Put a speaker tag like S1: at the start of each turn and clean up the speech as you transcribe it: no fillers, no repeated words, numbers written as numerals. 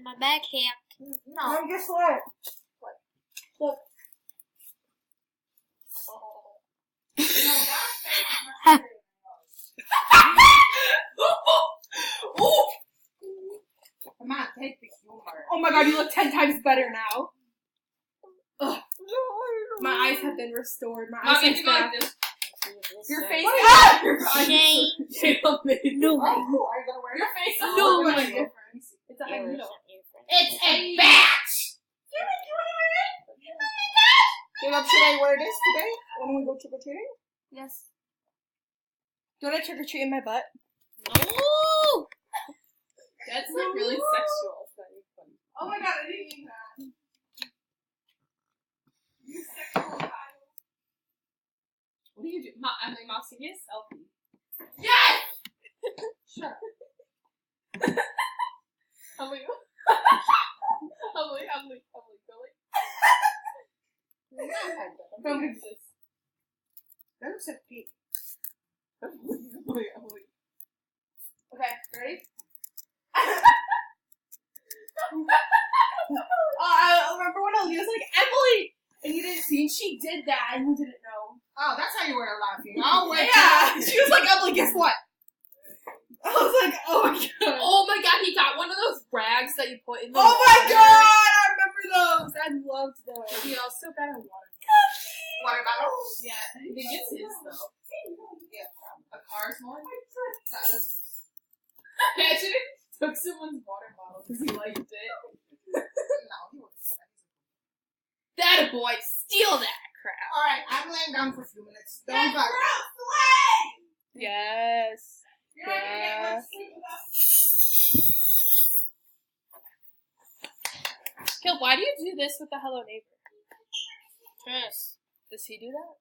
S1: my back hacked.
S2: No. And guess what?
S3: What?
S2: Look.
S3: Oh. Come on, take the humor. Oh my god, you look 10 times better now. Ugh. My eyes have been restored. My eyes are back. Your face is
S1: Shane.
S3: no.
S2: Oh, cool. Are you gonna wear it?
S3: Your face is
S1: No,
S3: so
S1: no.
S3: different. It's a high
S1: Ears
S3: needle.
S1: and earphones.
S3: It's a batch!
S2: Caleb, should I wear this today when we go trick-or-treating?
S3: Yes.
S2: Do you want to trick-or-treat in my butt?
S1: No!
S3: That's like really sexual. Oh my god, I didn't mean that. You sexual child. What do you do? Emily, Mom, sing me a selfie. Yes! Sure. Emily. Emily, Billy. Don't exist.
S2: That looks like Pete.
S3: Emily.
S2: Okay, ready?
S3: I remember when Aaliyah was like, Emily! And you didn't see, and she did that, and you didn't know.
S2: Oh, that's how you were laughing. Oh, wait.
S3: Yeah! She was like, Emily, guess what? I was like, oh my god. Oh my god, he got one of those rags that you put in the
S2: Oh my
S3: water.
S2: god! I remember those!
S3: I loved those. You know, so bad at water.
S2: Watermelons?
S3: Yeah, I think it's his though.
S2: Yeah.
S3: A car's one? Imagine if he took someone's water bottle because he liked it.
S2: No, he wasn't.
S3: That boy, steal that crap.
S2: Alright, I'm laying down for a few minutes. Don't bother.
S3: Yes.
S2: You're not gonna get much sleep with us.
S3: Kill, why do you do this with the Hello Neighbor?
S1: Chris.
S3: Does he do that?